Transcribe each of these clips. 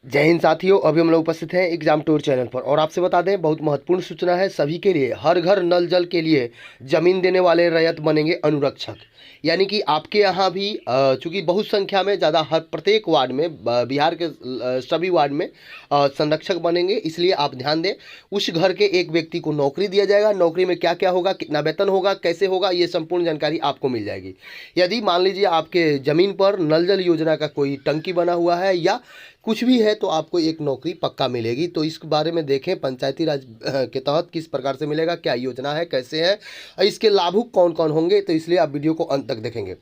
जय हिंद साथियों, अभी हम लोग उपस्थित हैं एग्जाम टूर चैनल पर और आपसे बता दें बहुत महत्वपूर्ण सूचना है सभी के लिए। हर घर नल जल के लिए जमीन देने वाले रैयत बनेंगे अनुरक्षक। यानी कि आपके यहाँ भी चूंकि बहुत संख्या में ज़्यादा हर प्रत्येक वार्ड में बिहार के सभी वार्ड में संरक्षक बनेंगे, इसलिए आप ध्यान दें। उस घर के एक व्यक्ति को नौकरी दिया जाएगा। नौकरी में क्या क्या होगा, कितना वेतन होगा, कैसे होगा, ये संपूर्ण जानकारी आपको मिल जाएगी। यदि मान लीजिए आपके ज़मीन पर नल जल योजना का कोई टंकी बना हुआ है या कुछ भी है तो आपको एक नौकरी पक्का मिलेगी। तो इस बारे में देखें पंचायती राज के तहत किस प्रकार से मिलेगा, क्या योजना है, कैसे है, इसके लाभुक कौन कौन होंगे, तो इसलिए आप वीडियो को अंत तक देखेंगे।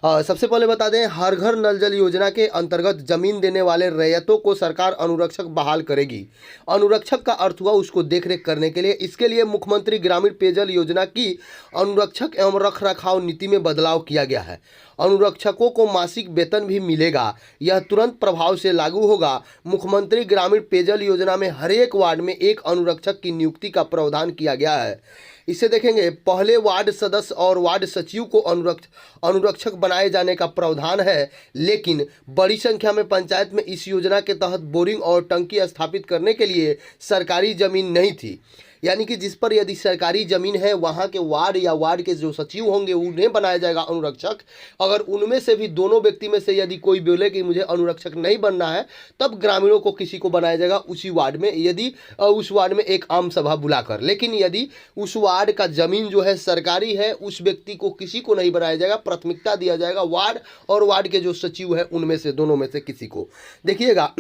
सबसे पहले बता दें, हर घर नल जल योजना के अंतर्गत जमीन देने वाले रैयतों को सरकार अनुरक्षक बहाल करेगी। अनुरक्षक का अर्थ हुआ उसको देखरेख करने के लिए। इसके लिए मुख्यमंत्री ग्रामीण पेयजल योजना की अनुरक्षक एवं रख रखाव नीति में बदलाव किया गया है। अनुरक्षकों को मासिक वेतन भी मिलेगा। यह तुरंत प्रभाव से लागू होगा। मुख्यमंत्री ग्रामीण पेयजल योजना में हर एक वार्ड में एक अनुरक्षक की नियुक्ति का प्रावधान किया गया है। इसे देखेंगे, पहले वार्ड सदस्य और वार्ड सचिव को अनुरक्षक बनाए जाने का प्रावधान है, लेकिन बड़ी संख्या में पंचायत में इस योजना के तहत बोरिंग और टंकी स्थापित करने के लिए सरकारी जमीन नहीं थी। यानी कि जिस पर यदि सरकारी ज़मीन है वहाँ के वार्ड या वार्ड के जो सचिव होंगे उन्हें बनाया जाएगा अनुरक्षक। अगर उनमें से भी दोनों व्यक्ति में से यदि कोई बोले कि मुझे अनुरक्षक नहीं बनना है, तब ग्रामीणों को किसी को बनाया जाएगा उसी वार्ड में, यदि उस वार्ड में एक आम सभा बुलाकर। लेकिन यदि उस वार्ड का ज़मीन जो है सरकारी है, उस व्यक्ति को किसी को नहीं बनाया जाएगा, प्राथमिकता दिया जाएगा वार्ड और वार्ड के जो सचिव है उनमें से, दोनों में से किसी को। देखिएगा,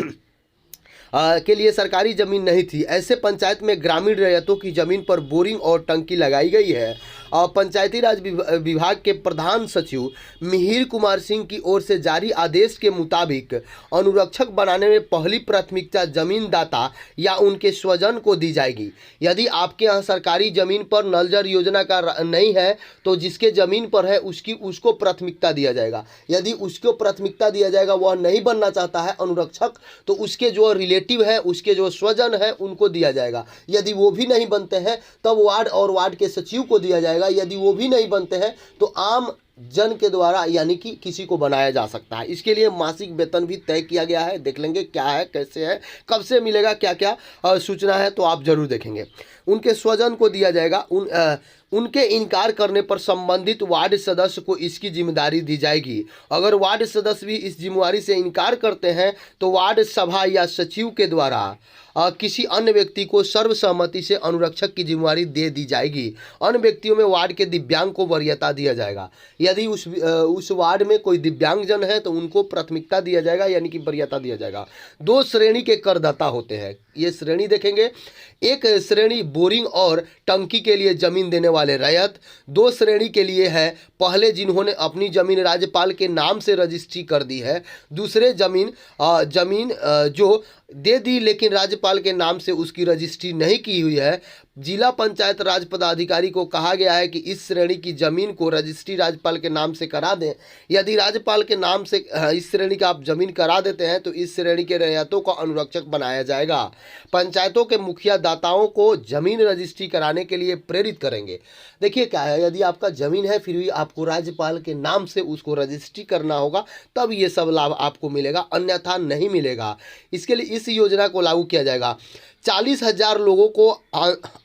के लिए सरकारी ज़मीन नहीं थी। ऐसे पंचायत में ग्रामीण रैयतों की ज़मीन पर बोरिंग और टंकी लगाई गई है। और पंचायती राज विभाग के प्रधान सचिव मिहिर कुमार सिंह की ओर से जारी आदेश के मुताबिक अनुरक्षक बनाने में पहली प्राथमिकता जमीन दाता या उनके स्वजन को दी जाएगी। यदि आपके यहाँ सरकारी ज़मीन पर नल जल योजना का नहीं है तो जिसके ज़मीन पर है उसको प्राथमिकता दिया जाएगा। यदि उसको प्राथमिकता दिया जाएगा, वह नहीं बनना चाहता है अनुरक्षक, तो उसके जो रिलेटिव है, उसके जो स्वजन है, उनको दिया जाएगा। यदि वो भी नहीं बनते हैं तब वार्ड और वार्ड के सचिव को दिया जाएगा। यदि वो भी नहीं बनते हैं तो आम जन के द्वारा यानी कि किसी को बनाया जा सकता है। इसके लिए मासिक वेतन भी तय किया गया है। देख लेंगे क्या है, कैसे है, कब से मिलेगा, क्या क्या सूचना है, तो आप जरूर देखेंगे। उनके स्वजन को दिया जाएगा। उनके इनकार करने पर संबंधित वार्ड सदस्य को इसकी जिम्मेदारी दी जाएगी। अगर वार्ड सदस्य भी इस जिम्मेदारी से इनकार करते हैं तो वार्ड सभा या सचिव के द्वारा किसी अन्य व्यक्ति को सर्वसम्मति से अनुरक्षक की जिम्मेदारी दे दी जाएगी। अन्य व्यक्तियों में वार्ड के दिव्यांग को वरीयता दिया जाएगा। यदि उस वार्ड में कोई दिव्यांगजन है तो उनको प्राथमिकता दिया जाएगा, यानी कि वरीयता दिया जाएगा। 2 श्रेणी के करदाता होते हैं। ये श्रेणी देखेंगे, एक श्रेणी बोरिंग और टंकी के लिए जमीन देने वाले रैयत। 2 श्रेणी के लिए है पहले जिन्होंने अपनी जमीन राज्यपाल के नाम से रजिस्ट्री कर दी है। दूसरे जमीन जो दे दी लेकिन राज्यपाल के नाम से उसकी रजिस्ट्री नहीं की हुई है। जिला पंचायत राज पदाधिकारी को कहा गया है कि इस श्रेणी की जमीन को रजिस्ट्री राज्यपाल के नाम से करा दें। यदि राज्यपाल के नाम से इस श्रेणी का आप जमीन करा देते हैं तो इस श्रेणी के रैयतों को अनुरक्षक बनाया जाएगा। पंचायतों के मुखिया दाताओं को जमीन रजिस्ट्री कराने के लिए प्रेरित करेंगे। देखिए क्या है, यदि आपका जमीन है फिर भी आपको राज्यपाल के नाम से उसको रजिस्ट्री करना होगा, तब ये सब लाभ आपको मिलेगा, अन्यथा नहीं मिलेगा। इसके लिए इस योजना को लागू किया जाएगा। 40,000 लोगों को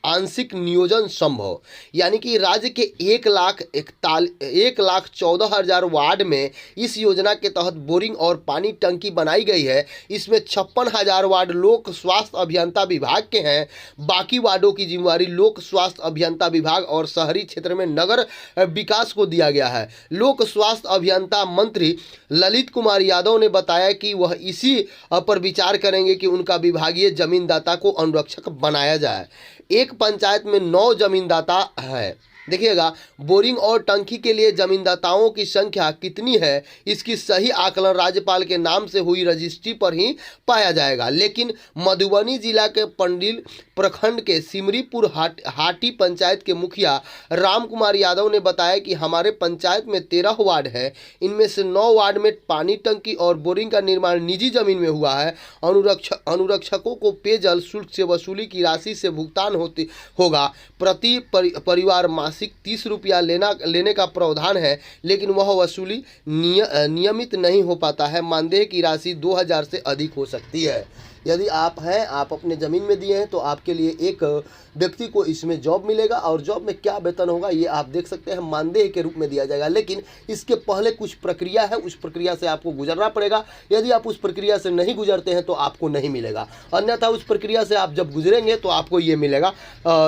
आंशिक नियोजन संभव, यानी कि राज्य के 1,14,000 वार्ड में इस योजना के तहत बोरिंग और पानी टंकी बनाई गई है। इसमें 56,000 वार्ड लोक स्वास्थ्य अभियंता विभाग के हैं। बाकी वार्डों की जिम्मेदारी लोक स्वास्थ्य अभियंता विभाग और शहरी क्षेत्र में नगर विकास को दिया गया है। लोक स्वास्थ्य अभियंता मंत्री ललित कुमार यादव ने बताया कि वह इसी पर विचार करेंगे कि उनका विभागीय जमीनदाता को अनुरक्षक बनाया जाए। एक पंचायत में 9 जमीनदाता है। देखिएगा, बोरिंग और टंकी के लिए जमींदाताओं की संख्या कितनी है इसकी सही आकलन राज्यपाल के नाम से हुई रजिस्ट्री पर ही पाया जाएगा। लेकिन मधुबनी जिला के पंडिल प्रखंड के सिमरीपुर हाटी पंचायत के मुखिया राम कुमार यादव ने बताया कि हमारे पंचायत में 13 वार्ड है। इनमें से 9 वार्ड में पानी टंकी और बोरिंग का निर्माण निजी जमीन में हुआ है। अनुरक्षकों को पेयजल शुल्क से वसूली की राशि से भुगतान होगा। प्रति परिवार मासिक मासिक 30 रुपया लेने का प्रावधान है, लेकिन वह वसूली नियमित नहीं हो पाता है। मानदेय की राशि 2000 से अधिक हो सकती है। यदि आप अपने ज़मीन में दिए हैं तो आपके लिए एक व्यक्ति को इसमें जॉब मिलेगा, और जॉब में क्या वेतन होगा ये आप देख सकते हैं, मानदेय के रूप में दिया जाएगा। लेकिन इसके पहले कुछ प्रक्रिया है, उस प्रक्रिया से आपको गुजरना पड़ेगा। यदि आप उस प्रक्रिया से नहीं गुजरते हैं तो आपको नहीं मिलेगा, अन्यथा उस प्रक्रिया से आप जब गुजरेंगे तो आपको ये मिलेगा।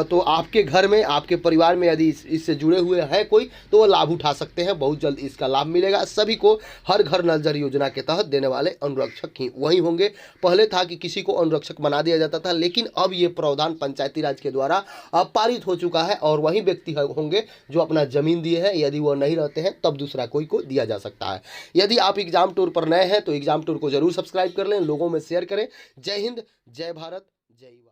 तो आपके घर में, आपके परिवार में यदि इससे जुड़े हुए हैं कोई, तो वो लाभ उठा सकते हैं। बहुत जल्द इसका लाभ मिलेगा। सभी को हर घर नल जल योजना के तहत देने वाले अनुरक्षक ही वही होंगे। पहले था कि किसी को अनुरक्षक बना दिया जाता था, लेकिन अब ये प्रावधान पंचायती राज के द्वारा पारित हो चुका है, और वही व्यक्ति होंगे जो अपना जमीन दिए हैं। यदि वो नहीं रहते हैं तब दूसरा कोई को दिया जा सकता है। यदि आप एग्जाम टूर पर नए हैं तो एग्जाम टूर को जरूर सब्सक्राइब कर लें, लोगों में शेयर करें। जय हिंद, जय भारत, जय युवा।